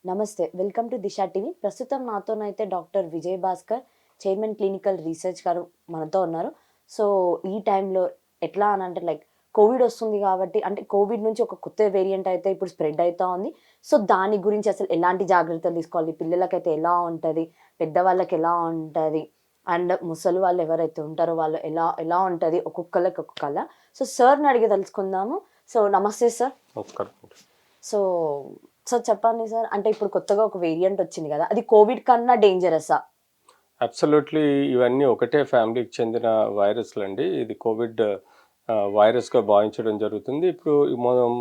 నమస్తే. Welcome to Disha TV. ప్రస్తుతం నాతోనైతే doctor Vijay Bhaskar, chairman clinical research గారు మనతో ఉన్నారు. సో, ఈ టైంలో ఎట్లా అనంటే కోవిడ్ వస్తుంది కాబట్టి అంటే కోవిడ్ నుంచి ఒక కొత్త వేరియంట్ అయితే ఇప్పుడు స్ప్రెడ్ అయితా ఉంది. సో, దాని గురించి అసలు ఎలాంటి జాగ్రత్తలు తీసుకోవాలి? పిల్లలకైతే ఎలా ఉంటది? పెద్దవాళ్ళకి ఎలా ఉంటది? అండ్ ముసలి వాళ్ళు ఎవరైతే ఉంటారో వాళ్ళు ఎలా ఎలా ఉంటది? ఒక్కొక్కళ్ళకి ఒక్కొక్కలా. సో, సార్‌ని అడిగి తెలుసుకుందాము. సో, నమస్తే సార్. నమస్కారం. సో, సో చెప్పండి సార్. అంటే ఇప్పుడు కొత్తగా ఒక వేరియంట్ వచ్చింది గదా! అది కోవిడ్ కన్నా డేంజరస్సా? అబ్సల్యూట్‌లీ ఇవన్నీ ఒకటే ఫ్యామిలీకి చెందిన వైరస్‌లండి. ఇది కోవిడ్ వైరస్‌గా భావించడం జరుగుతుంది. ఇప్పుడు మనం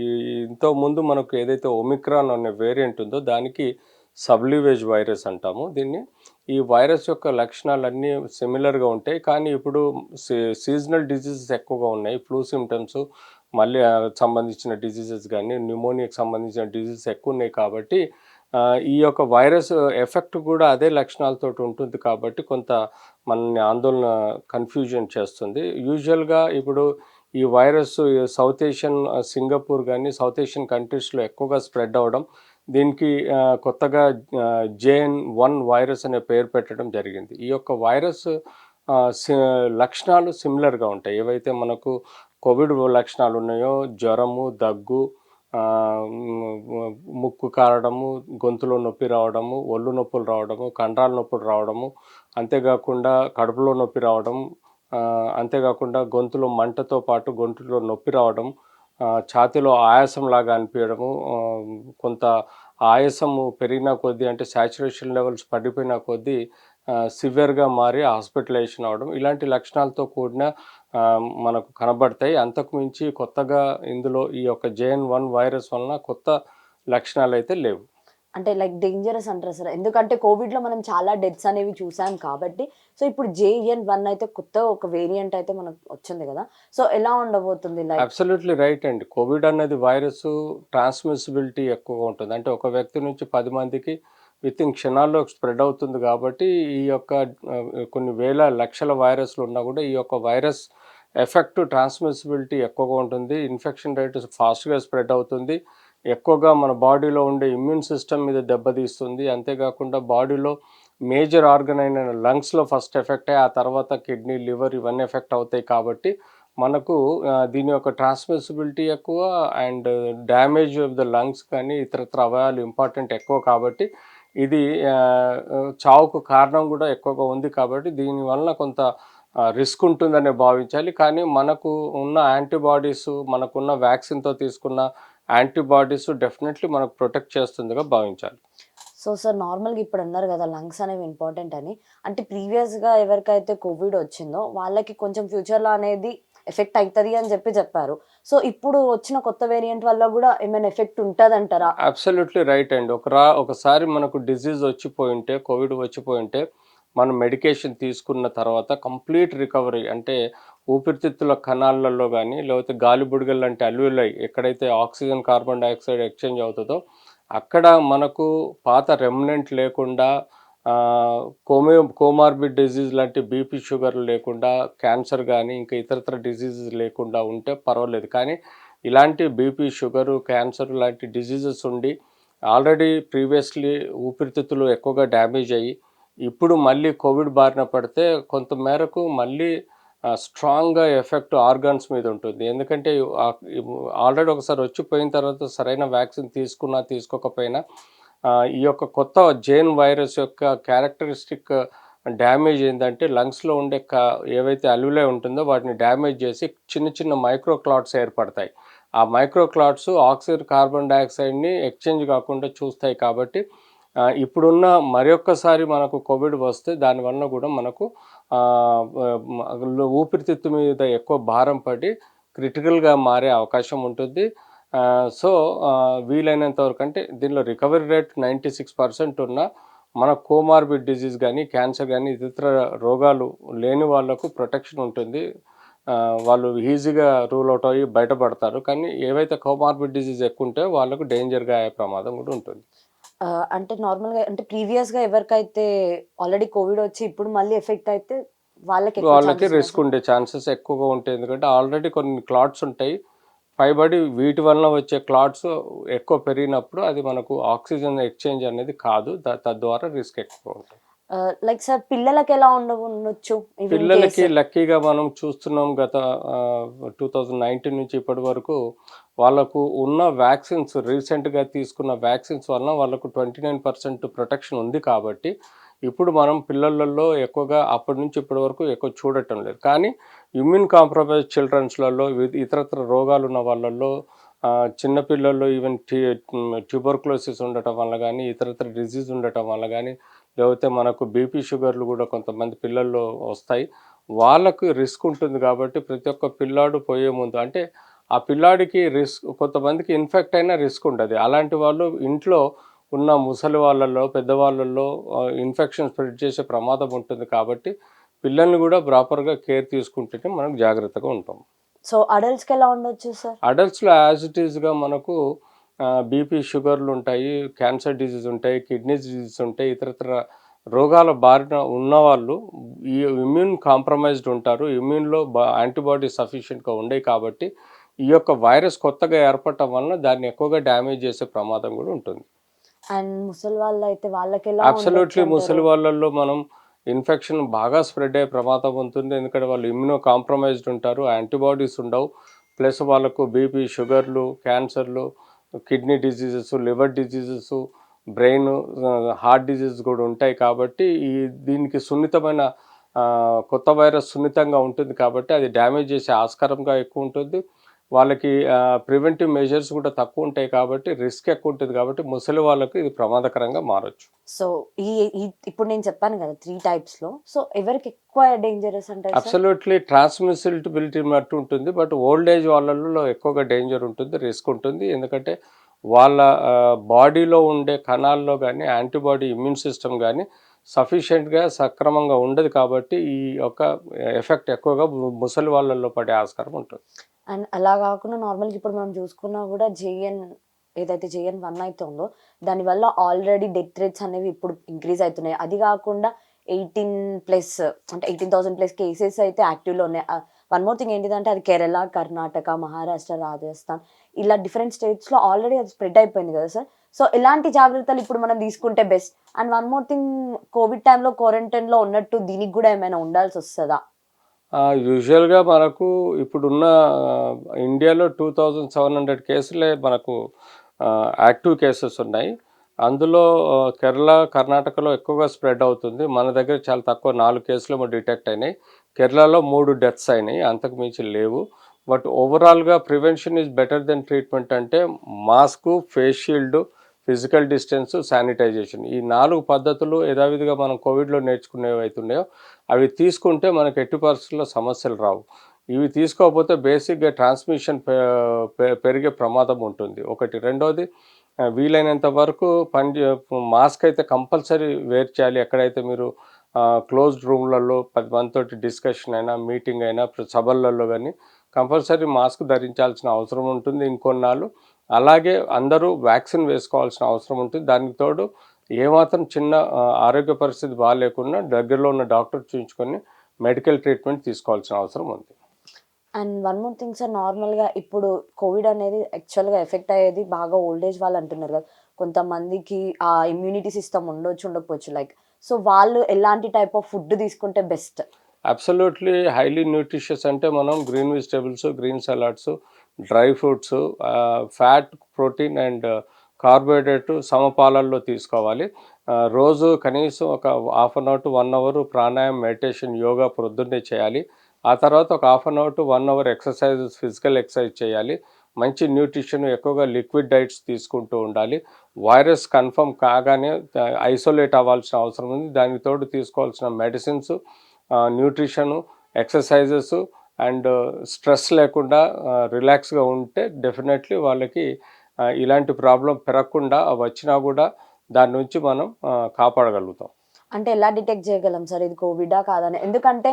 ఈ ఇంతకుముందు మనకు ఏదైతే ఒమిక్రాన్ అనే వేరియంట్ ఉందో దానికి సబ్‌లివేజ్ వైరస్ అంటాము దీన్ని. ఈ వైరస్ యొక్క లక్షణాలన్నీ సిమిలర్‌గా ఉంటాయి. కానీ ఇప్పుడు సీజనల్ డిసీజెస్ ఎక్కువగా ఉన్నాయి. ఫ్లూ సింప్టమ్స్ మళ్ళీ సంబంధించిన డిసీజెస్ గానీ, న్యూమోనియాకి సంబంధించిన డిసీజెస్ ఎక్కువున్నాయి కాబట్టి ఈ యొక్క వైరస్ ఎఫెక్ట్ కూడా అదే లక్షణాలతోటి ఉంటుంది కాబట్టి కొంత మనల్ని ఆందోళన కన్ఫ్యూజన్ చేస్తుంది. యూజువల్‌గా ఇప్పుడు ఈ వైరస్ సౌత్ ఏషియన్ సింగపూర్ గానీ, సౌత్ ఏషియన్ కంట్రీస్‌లో ఎక్కువగా స్ప్రెడ్ అవ్వడం. దీనికి కొత్తగా JN.1 వైరస్ అనే పేరు పెట్టడం జరిగింది. ఈ యొక్క వైరస్ ఆహ్, సి లక్షణాలు సిమిలర్‌గా ఉంటాయి. ఏవైతే మనకు కోవిడ్ లక్షణాలు ఉన్నాయో జ్వరము, దగ్గు, ముక్కు కారడము, గొంతులో నొప్పి రావడము, ఒళ్ళు నొప్పులు రావడము, కండరాల నొప్పులు రావడము, అంతేకాకుండా కడుపులో నొప్పి రావడం, అంతేకాకుండా గొంతులో మంటతో పాటు గొంతులో నొప్పి రావడం, ఛాతీలో ఆయాసంలాగా అనిపియడము, కొంత ఆయాసము పెరిగిన కొద్దీ అంటే సాచురేషన్ లెవెల్స్ పడిపోయిన కొద్దీ సివియర్‌గా మారి హాస్పిటలైజేషన్ అవ్వడం ఇలాంటి లక్షణాలతో కూడిన మనకు కనబడతాయి. అంతకు మించి కొత్తగా ఇందులో ఈ యొక్క JN.1 వైరస్ వలన కొత్త లక్షణాలైతే లేవు. అంటే డేంజరస్ అంటారా సార్? ఎందుకంటే కోవిడ్‌లో మనం చాలా డెత్స్ అనేవి చూసాం కాబట్టి. సో, ఇప్పుడు JN.1 అయితే కొత్త ఒక వేరియంట్ అయితే మనకు వచ్చింది గదా! సో, ఎలా ఉండబోతుంది? అబ్సల్యూట్‌లీ రైట్ అండి. కోవిడ్ అన్నది వైరసు ట్రాన్స్‌మిసిబిలిటీ ఎక్కువగా ఉంటుంది. అంటే ఒక వ్యక్తి నుంచి 10 మందికి వితిన్ క్షణాల్లో స్ప్రెడ్ అవుతుంది కాబట్టి ఈ యొక్క కొన్ని వేల లక్షల వైరస్‌లు ఉన్నా కూడా ఈ యొక్క వైరస్ ఎఫెక్ట్ ట్రాన్స్‌మిసిబిలిటీ ఎక్కువగా ఉంటుంది. ఇన్ఫెక్షన్ రేట్ ఫాస్ట్‌గా స్ప్రెడ్ అవుతుంది. ఎక్కువగా మన బాడీలో ఉండే ఇమ్యూన్ సిస్టమ్ మీద దెబ్బతీస్తుంది. అంతేకాకుండా బాడీలో మేజర్ ఆర్గన్ అయిన లంగ్స్‌లో ఫస్ట్ ఎఫెక్ట్ అయ్యి ఆ తర్వాత కిడ్నీ, లివర్ ఇవన్నీ ఎఫెక్ట్ అవుతాయి కాబట్టి మనకు దీని యొక్క ట్రాన్స్‌మిసిబిలిటీ ఎక్కువ and damage of the lungs కానీ ఇతరత్ర అవయవాలు ఇంపార్టెంట్ ఎక్కువ కాబట్టి ఇది చావుకు కారణం కూడా ఎక్కువగా ఉంది కాబట్టి దీనివలన కొంత రిస్క్ ఉంటుందనే భావించాలి. కానీ మనకు ఉన్న యాంటీబాడీస్ మనకున్న వ్యాక్సిన్‌తో తీసుకున్న యాంటీబాడీస్ డెఫినెట్‌లీ మనకు ప్రొటెక్ట్ చేస్తుందిగా భావించాలి. సో, సార్ నార్మల్‌గా ఇప్పుడన్నారు గదా! లంగ్స్ అనేవి ఇంపార్టెంట్ అని. అంటే ప్రీవియస్‌గా ఎవరికైతే కోవిడ్ వచ్చిందో వాళ్ళకి కొంచెం ఫ్యూచర్‌లో అనేది ఎఫెక్ట్ అయితది అని చెప్పారు. సో, ఇప్పుడు వచ్చిన కొత్త వేరియంట్ వల్ల గూడా ఏమైనా ఎఫెక్ట్ ఉంటదంటారా? అబ్సల్యూట్‌లీ రైట్ అండి. ఒకసారి మనకు డిసీజ్ వచ్చిపోయుంటే, కోవిడ్ వచ్చిపోయుంటే, మనం మెడికేషన్ తీసుకున్న తర్వాత కంప్లీట్ రికవరీ అంటే ఊపిరితిత్తుల కణాలలో గానీ, లేకపోతే గాలి బుడగలు లాంటి అల్వియోలై ఎక్కడైతే ఆక్సిజన్, కార్బన్ డయాక్సైడ్ ఎక్స్‌చేంజ్ అవుతదో, అక్కడ మనకు పాత రెమినెంట్ లేకుండా కోమార్బిడ్ డిసీజ్ లాంటి బీపీ, షుగర్ లేకుండా, క్యాన్సర్ గానీ, ఇంకా ఇతరత్ర డిసీజెస్ లేకుండా ఉంటే పర్వాలేదు. కానీ ఇలాంటి బీపీ, షుగరు, క్యాన్సర్ లాంటి డిసీజెస్ ఉండి ఆల్రెడీ ప్రీవియస్‌లీ ఊపిరితిత్తులు ఎక్కువగా డ్యామేజ్ అయ్యి, ఇప్పుడు మళ్ళీ కోవిడ్ బారిన పడితే కొంత మేరకు మళ్ళీ స్ట్రాంగ్‌గా ఎఫెక్ట్ ఆర్గాన్స్ మీద ఉంటుంది. ఎందుకంటే ఆల్రెడీ ఒకసారి వచ్చిపోయిన తర్వాత సరైన వ్యాక్సిన్ తీసుకున్నా, తీసుకోకపోయినా ఈ యొక్క కొత్త జేన్ వైరస్ యొక్క క్యారెక్టరిస్టిక్ డ్యామేజ్ ఏందంటే లంగ్స్‌లో ఉండే ఏవైతే అల్వియోలై ఉంటుందో వాటిని డ్యామేజ్ చేసి చిన్న చిన్న మైక్రో క్లాట్స్ ఏర్పడతాయి. ఆ మైక్రో క్లాట్స్ ఆక్సిజన్, కార్బన్ డయాక్సైడ్‌ని ఎక్స్‌చేంజ్ కాకుండా చూస్తాయి కాబట్టి ఇప్పుడున్న మరొక్కసారి మనకు కోవిడ్ వస్తే దానివలన కూడా మనకు ఊపిరితిత్తు మీద ఎక్కువ భారం పడి క్రిటికల్‌గా మారే అవకాశం ఉంటుంది. సో, వీలైనంత వరకు అంటే దీనిలో రికవరీ రేట్ 96% ఉన్నా మన కోమార్బిడ్ డిసీజ్ గానీ, క్యాన్సర్ గానీ, ఇతర రోగాలు లేని వాళ్ళకు ప్రొటెక్షన్ ఉంటుంది. వాళ్ళు ఈజీగా రూల్ ఔట్ అయ్యి బయటపడతారు. కానీ ఏవైతే కోమార్బిడ్ డిసీజ్ ఎక్కువుంటాయో వాళ్ళకు డేంజర్‌గా అయ్యే ప్రమాదం కూడా ఉంటుంది. అంటే నార్మల్‌గా అంటే ప్రీవియస్‌గా ఎవరికైతే ఆల్రెడీ కోవిడ్ వచ్చి ఇప్పుడు మళ్ళీ ఎఫెక్ట్ అయితే వాళ్ళకి ఎక్కువ వాళ్ళకి ఛాన్సెస్ ఉన్నాయా రిస్క్ సార్? ఉండే ఛాన్సెస్ ఎక్కువగా ఉంటాయి. ఎందుకంటే ఆల్రెడీ కొన్ని క్లాట్స్ ఉంటాయి. పైబడి వీటి వలన వచ్చే క్లాట్స్ ఎక్కువ పెరిగినప్పుడు అది మనకు ఆక్సిజన్ ఎక్స్చేంజ్ అనేది కాదు, తద్వారా రిస్క్ ఎక్కువ ఉంటుంది. లైక్ సార్ పిల్లలకి ఎలా ఉండొచ్చు ఇవి ఇన్ పిల్లలకి కేస్? లక్కీగా మనం చూస్తున్నాం గత 2019 నుంచి ఇప్పటి వరకు వాళ్ళకు ఉన్న వ్యాక్సిన్స్, రీసెంట్గా తీసుకున్న వ్యాక్సిన్స్ వలన వాళ్ళకు 29% ప్రొటెక్షన్ ఉంది కాబట్టి ఇప్పుడు మనం పిల్లలలో ఎక్కువగా అప్పటి నుంచి ఇప్పటి వరకు ఎక్కువ చూడటం లేదు. కానీ ఇమ్యూన్ కాంప్రమైజ్ చిల్డ్రన్స్లలో, ఇతరత్ర రోగాలు ఉన్న వాళ్ళల్లో, చిన్నపిల్లల్లో ఈవెన్ ట్యూబర్క్లోసిస్ ఉండటం వల్ల కానీ, ఇతరత్ర డిజీజ్ ఉండటం వల్ల కానీ, లేకపోతే మనకు బీపీ షుగర్లు కూడా కొంతమంది పిల్లల్లో వస్తాయి. వాళ్ళకు రిస్క్ ఉంటుంది కాబట్టి ప్రతి ఒక్క పిల్లాడు పోయే ముందు అంటే ఆ పిల్లాడికి రిస్క్, కొంతమందికి ఇన్ఫెక్ట్ అయినా రిస్క్ ఉండదు. అలాంటి వాళ్ళు ఇంట్లో ఉన్న ముసలి వాళ్ళల్లో, పెద్దవాళ్ళల్లో ఇన్ఫెక్షన్ స్ప్రెడ్ చేసే ప్రమాదం ఉంటుంది కాబట్టి పిల్లల్ని కూడా ప్రాపర్గా కేర్ తీసుకుంటేనే మనం జాగ్రత్తగా ఉంటాం. సో అడల్ట్స్కి ఎలా ఉండొచ్చు సార్? అడల్ట్స్లో యాజ్ ఇట్ ఈస్గా మనకు బీపీ షుగర్లు ఉంటాయి, క్యాన్సర్ డిజీజ్ ఉంటాయి, కిడ్నీ డిజీజ్ ఉంటాయి, ఇతరత్ర రోగాల బారిన ఉన్నవాళ్ళు ఈ ఇమ్యూన్ కాంప్రమైజ్డ్ ఉంటారు. ఇమ్యూన్లో యాంటీబాడీ సఫిషియెంట్గా ఉండేవి కాబట్టి ఈ యొక్క వైరస్ కొత్తగా ఏర్పడటం వలన దాన్ని ఎక్కువగా డ్యామేజ్ చేసే ప్రమాదం కూడా ఉంటుంది. అండ్ ముసలి వాళ్ళు అయితే వాళ్ళకి ఎలా అబ్సల్యూట్లీ ఉండొచ్చు ముసలి అంటారు? వాళ్ళల్లో మనం ఇన్ఫెక్షన్ బాగా స్ప్రెడ్ అయ్యే ప్రమాదం ఉంటుంది. ఎందుకంటే వాళ్ళు ఇమ్యూనో కాంప్రమైజ్డ్ ఉంటారు, యాంటీబాడీస్ ఉండవు, ప్లస్ వాళ్ళకు బీపీ షుగర్లు, క్యాన్సర్లు, kidney diseases, liver diseases, brain, heart disease కూడా ఉంటాయి కాబట్టి దీనికి సున్నితమైన కొత్త వైరస్ సున్నితంగా ఉంటుంది కాబట్టి అది డ్యామేజ్ చేసే ఆస్కారంగా ఎక్కువ ఉంటుంది. వాళ్ళకి ప్రివెంటివ్ మెజర్స్ కూడా తక్కువ ఉంటాయి కాబట్టి రిస్క్ ఎక్కువ ఉంటుంది కాబట్టి ముసలి వాళ్ళకు ఇది ప్రమాదకరంగా మారచ్చు. సో ఈ ఇప్పుడు నేను చెప్పాను కదా 3 టైప్స్లో, సో ఎవరికి ఎక్కువ డేంజరస్ అంటారు సార్? అబ్సల్యూట్లీ ట్రాన్స్మిసిబిలిటీ మట్టు ఉంటుంది, బట్ ఓల్డ్ ఏజ్ వాళ్ళలో ఎక్కువగా డేంజర్ ఉంటుంది, రిస్క్ ఉంటుంది. ఎందుకంటే వాళ్ళ బాడీలో ఉండే కణాల్లో కానీ యాంటీబాడీ ఇమ్యూన్ సిస్టమ్ కానీ సఫిషియెంట్గా సక్రమంగా ఉండదు కాబట్టి ఈ యొక్క ఎఫెక్ట్ ఎక్కువగా ముసలి వాళ్ళల్లో పడే ఆస్కారం ఉంటుంది. అండ్ అలా కాకుండా నార్మల్గా ఇప్పుడు మనం చూసుకున్నా కూడా ఏదైతే JN.1 అయితే ఉందో దానివల్ల ఆల్రెడీ డెత్ రేట్స్ అనేవి ఇప్పుడు ఇంక్రీజ్ అవుతున్నాయి. అది కాకుండా 18+ అంటే 18,000+ కేసెస్ అయితే యాక్టివ్లో ఉన్నాయి. వన్ మోర్ థింగ్ ఏంటిదంటే అది కేరళ, కర్ణాటక, మహారాష్ట్ర, రాజస్థాన్ ఇలా డిఫరెంట్ స్టేట్స్లో ఆల్రెడీ అది స్ప్రెడ్ అయిపోయింది కదా సార్. సో ఎలాంటి జాగ్రత్తలు ఇప్పుడు మనం తీసుకుంటే best? And one more thing, Covid టైంలో క్వారంటైన్లో ఉన్నట్టు దీనికి కూడా ఏమైనా ఉండాల్సి వస్తుందా? యూజువల్గా మనకు ఇప్పుడున్న ఇండియాలో 2700 కేసులే మనకు యాక్టివ్ కేసెస్ ఉన్నాయి. అందులో కేరళ, కర్ణాటకలో ఎక్కువగా స్ప్రెడ్ అవుతుంది. మన దగ్గర చాలా తక్కువ 4 కేసులు డిటెక్ట్ అయినాయి. కేరళలో 3 డెత్స్ అయినాయి, అంతకు మించి లేవు. బట్ ఓవరాల్గా prevention is better than treatment అంటే mask, face shield, physical distance, sanitization, ఈ 4 పద్ధతులు యథావిధిగా మనం కోవిడ్లో నేర్చుకునేవి అవుతున్నాయో అవి తీసుకుంటే మనకు ఎట్టి పరిస్థితుల్లో సమస్యలు రావు. ఇవి తీసుకోకపోతే బేసిక్గా ట్రాన్స్మిషన్ పెరిగే ప్రమాదం ఉంటుంది ఒకటి. రెండోది వీలైనంత వరకు మాస్క్ అయితే కంపల్సరీ వేర్ చేయాలి. ఎక్కడైతే మీరు క్లోజ్డ్ రూమ్లలో 10 మందితోటి డిస్కషన్ అయినా, మీటింగ్ అయినా, సభలలో కానీ కంపల్సరీ మాస్క్ ధరించాల్సిన అవసరం ఉంటుంది ఇంకొన్నాళ్ళు. అలాగే అందరూ వ్యాక్సిన్ వేసుకోవాల్సిన అవసరం ఉంటుంది. దానికి తోడు ఏమాత్రం చిన్న ఆరోగ్య పరిస్థితి బాగాలేకున్నా దగ్గరలో ఉన్న డాక్టర్ చూపించుకొని మెడికల్ ట్రీట్మెంట్ తీసుకోవాల్సిన అవసరం ఉంది. And one more thing sir, నార్మల్గా ఇప్పుడు కోవిడ్ అనేది యాక్చువల్గా ఎఫెక్ట్ అయ్యేది బాగా ఓల్డ్ ఏజ్ వాళ్ళు అంటున్నారు కదా. కొంతమందికి ఆ ఇమ్యూనిటీ సిస్టమ్ ఉండకపోవచ్చు లైక్. సో వాళ్ళు ఎలాంటి టైప్ ఆఫ్ ఫుడ్ తీసుకుంటే బెస్ట్? అబ్సల్యూట్లీ హైలీ న్యూట్రిషియస్ అంటే మనం green vegetables, green salads, dry fruits, fat, protein and carbohydrate సమపాలల్లో తీసుకోవాలి. రోజు కనీసం ఒక half an hour to 1 hour pranayama, meditation, yoga ప్రొద్దున్నే చేయాలి. ఆ తర్వాత ఒక half an hour to 1 hour exercises, physical exercise చేయాలి. మంచి న్యూట్రిషన్, ఎక్కువగా లిక్విడ్ డైట్స్ తీసుకుంటూ ఉండాలి. వైరస్ కన్ఫర్మ్ కాగానే ఐసోలేట్ అవ్వాల్సిన అవసరం ఉంది. దానికి తోడు తీసుకోవాల్సిన medicines, nutrition, exercises and stress లేకుండా రిలాక్స్గా ఉంటే డెఫినెట్లీ వాళ్ళకి ఇలాంటి ప్రాబ్లం పెరగకుండా వచ్చినా కూడా దాని నుంచి మనం కాపాడగలుగుతాం. అంటే ఎలా డిటెక్ట్ చేయగలం సార్ ఇది కోవిడా కాదని? ఎందుకంటే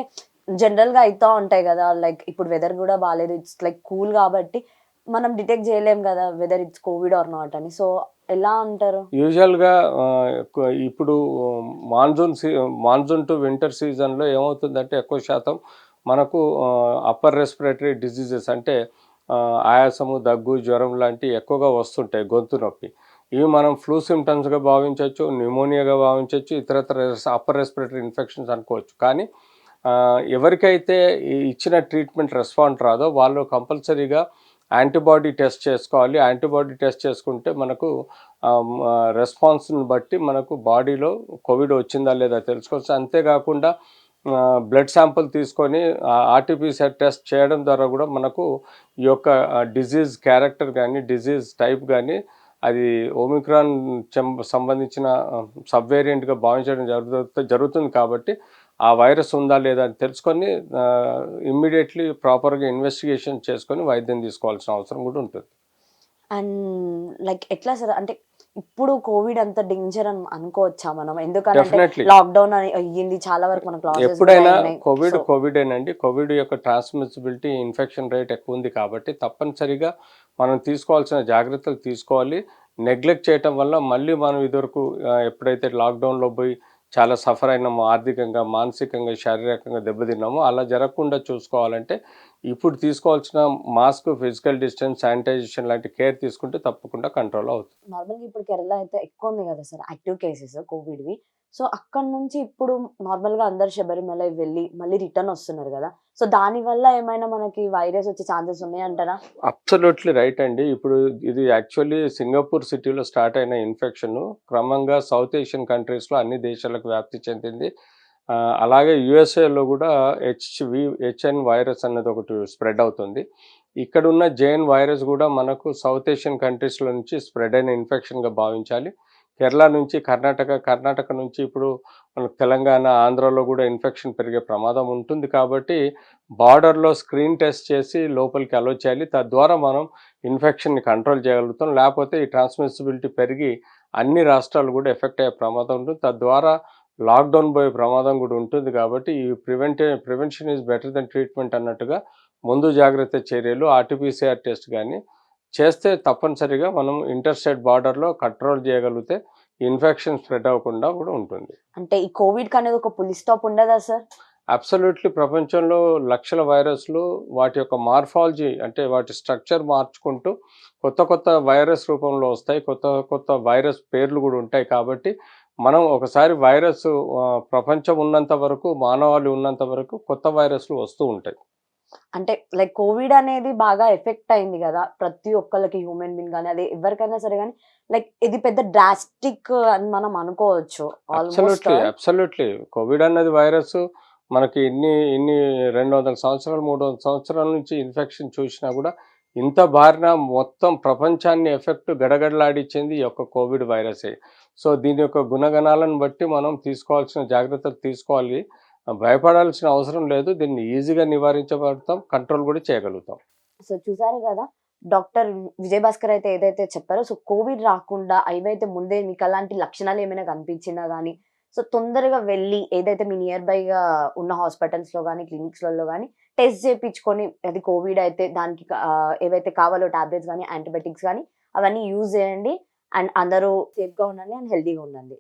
జనరల్గా అవుతూ ఉంటాయి కదా, లైక్ ఇప్పుడు వెదర్ కూడా బాగాలేదు, ఇట్స్ లైక్ కూల్ కాబట్టి మనం డిటెక్ట్ చేయలేం కదా whether it's COVID or not అని. సో ఎలా అంటారు? యూజువల్గా ఇప్పుడు మాన్సూన్ టు వింటర్ సీజన్లో ఏమవుతుందంటే ఎక్కువ శాతం మనకు అప్పర్ రెస్పిరేటరీ డిసీజెస్ అంటే ఆయాసము, దగ్గు, జ్వరం లాంటివి ఎక్కువగా వస్తుంటాయి, గొంతు నొప్పి. ఇవి మనం ఫ్లూ సిమ్టమ్స్‌గా భావించొచ్చు, న్యూమోనియాగా భావించొచ్చు, ఇతరత్ర అప్పర్ రెస్పిరేటరీ ఇన్ఫెక్షన్స్ అనుకోవచ్చు. కానీ ఎవరికైతే ఈ ఇచ్చిన ట్రీట్మెంట్ రెస్పాండ్ రాదో వాళ్ళు కంపల్సరీగా యాంటీబాడీ టెస్ట్ చేసుకోవాలి. యాంటీబాడీ టెస్ట్ చేసుకుంటే మనకు రెస్పాన్స్‌ని బట్టి మనకు బాడీలో కోవిడ్ వచ్చిందా లేదా తెలుసుకోవచ్చు. అంతేకాకుండా బ్లడ్ శాంపుల్ తీసుకొని ఆర్టీపీసీఆర్ టెస్ట్ చేయడం ద్వారా కూడా మనకు ఈ యొక్క డిజీజ్ క్యారెక్టర్ కానీ, డిజీజ్ టైప్ కానీ అది ఒమిక్రాన్ సంబంధించిన సబ్ వేరియంట్‌గా భావించడం జరుగుతుంది కాబట్టి ఆ వైరస్ ఉందా లేదా అని తెలుసుకొని ఇమ్మీడియట్‌లీ ప్రాపర్‌గా ఇన్వెస్టిగేషన్ చేసుకొని వైద్యం తీసుకోవాల్సిన అవసరం కూడా ఉంటుంది. అండ్ లైక్ ఎట్లా సార్? అంటే ఇప్పుడు కోవిడ్ అంత డేంజర్ అని అనుకోవచ్చా మనం? ఎందుకంటే డెఫినెట్‌లీ. లాక్‌డౌన్ అని అయ్యింది. చాలా వరకు మనకు లాసెస్ కూడా ఎప్పుడైనా అయినాయి. సో కోవిడేనండి. కోవిడ్ యొక్క ట్రాన్స్‌మిసిబిలిటీ, ఇన్ఫెక్షన్ రేట్ ఎక్కువుంది కాబట్టి తప్పనిసరిగా మనం తీసుకోవాల్సిన జాగ్రత్తలు తీసుకోవాలి. నెగ్లెక్ట్ చేయటం వల్ల మళ్ళీ మనం ఇదివరకు ఎప్పుడైతే లాక్‌డౌన్‌లో పోయి చాలా సఫర్ అయినామో ఆర్థికంగా, మానసికంగా, శారీరకంగా దెబ్బతిన్నామో అలా జరగకుండా చూసుకోవాలంటే ఇప్పుడు తీసుకోవాల్సిన మాస్క్, ఫిజికల్ డిస్టెన్స్, శానిటైజేషన్ లాంటి కేర్ తీసుకుంటే తప్పకుండా కంట్రోల్ అవుతుంది. నార్మల్‌గా ఇప్పుడు కేరళ అయితే ఎక్కువ ఉంది కదా సార్ యాక్టివ్ కేసెస్ కోవిడ్‌వి. సో అక్కడి నుంచి ఇప్పుడు నార్మల్‌గా అందరూ శబరిమల వెళ్ళి మళ్ళీ రిటర్న్ వస్తున్నారు కదా! సో దానివల్ల ఏమైనా మనకి వైరస్ వచ్చే ఛాన్సెస్ ఉన్నాయంటారా? అబ్సల్యూట్‌లీ రైట్ అండి. ఇప్పుడు ఇది యాక్చువల్లీ సింగపూర్ సిటీలో స్టార్ట్ అయిన ఇన్ఫెక్షను క్రమంగా సౌత్ ఏషియన్ కంట్రీస్‌లో అన్ని దేశాలకు వ్యాప్తి చెందింది. అలాగే యూఎస్ఏలో కూడా హెచ్ఎన్ వైరస్ అన్నది ఒకటి స్ప్రెడ్ అవుతుంది. ఇక్కడున్న జేఎన్ వైరస్ కూడా మనకు సౌత్ ఏషియన్ కంట్రీస్‌లో నుంచి స్ప్రెడ్ అయిన ఇన్ఫెక్షన్‌గా భావించాలి. కేరళ నుంచి కర్ణాటక నుంచి ఇప్పుడు మనకు తెలంగాణ, ఆంధ్రాలో కూడా ఇన్ఫెక్షన్ పెరిగే ప్రమాదం ఉంటుంది కాబట్టి బార్డర్‌లో స్క్రీన్ టెస్ట్ చేసి లోపలికి అలో చేయాలి. తద్వారా మనం ఇన్ఫెక్షన్‌ని కంట్రోల్ చేయగలుగుతాం. లేకపోతే ఈ ట్రాన్స్‌మిసిబిలిటీ పెరిగి అన్ని రాష్ట్రాలు కూడా ఎఫెక్ట్ అయ్యే ప్రమాదం ఉంటుంది. తద్వారా లాక్‌డౌన్ పోయే ప్రమాదం కూడా ఉంటుంది కాబట్టి ఈ prevention is better than treatment అన్నట్టుగా ముందు జాగ్రత్త చర్యలు ఆర్టీపీసీఆర్ టెస్ట్ గాని చేస్తే తప్పనిసరిగా మనం ఇంటర్‌స్టేట్ బార్డర్‌లో కంట్రోల్ చేయగలిగితే ఇన్ఫెక్షన్ స్ప్రెడ్ అవ్వకుండా కూడా ఉంటుంది. అంటే ఈ కోవిడ్‌కి అనేది ఒక ఫుల్ స్టాప్ ఉండదా సార్? అబ్సల్యూట్‌లీ ప్రపంచంలో లక్షల వైరస్‌లు వాటి యొక్క మార్ఫాలజీ అంటే వాటి స్ట్రక్చర్ మార్చుకుంటూ కొత్త వైరస్ రూపంలో వస్తాయి. కొత్త వైరస్ పేర్లు కూడా ఉంటాయి. కాబట్టి మనం ఒకసారి వైరస్ ప్రపంచం ఉన్నంత వరకు, మానవాళి ఉన్నంత వరకు కొత్త వైరస్‌లు వస్తూ ఉంటాయి. అంటే లైక్ కోవిడ్ అనేది బాగా ఎఫెక్ట్ అయింది గదా! ప్రతి ఒక్కళ్ళకి హ్యూమన్ బీయింగ్ గాని, అది ఎవరికైనా సరే గాని లైక్ ఇది పెద్ద డ్రాస్టిక్ అని మనం అనుకోవచ్చు. Almost all. అబ్సల్యూట్‌లీ. కోవిడ్ అన్నది వైరసు మనకి ఇన్ని 200 సంవత్సరాలు, 300 సంవత్సరాల నుంచి ఇన్ఫెక్షన్ చూసినా కూడా ఇంత బారిన మొత్తం ప్రపంచాన్ని గడగడలాడించింది ఈ యొక్క కోవిడ్ వైరసే. సో, దీని యొక్క గుణగణాలను బట్టి మనం తీసుకోవాల్సిన జాగ్రత్తలు తీసుకోవాలి. భయపడాల్సిన అవసరం లేదు. దీన్ని ఈజీగా నివారించబడతాం. కంట్రోల్ కూడా చేయగలుగుతాం. సో చూసారు గదా! డాక్టర్ విజయ్ భాస్కర్ అయితే ఏదైతే చెప్పారో సో కోవిడ్ రాకుండా ఏవైతే ముందే మీకు అలాంటి లక్షణాలు ఏమైనా కనిపించినా గాని, సో తొందరగా వెళ్లి ఏదైతే మీ నియర్ బైగా ఉన్న హాస్పిటల్స్‌లో గాని, క్లినిక్స్‌లలో గాని టెస్ట్ చేపించుకొని అది కోవిడ్ అయితే దానికి ఏవైతే కావాలో టాబ్లెట్స్ గాని, యాంటీబయాటిక్స్ గాని అవన్నీ యూజ్ చేయండి. అండ్ అందరూ సేఫ్‌గా ఉండండి అండ్ హెల్తీగా ఉండండి.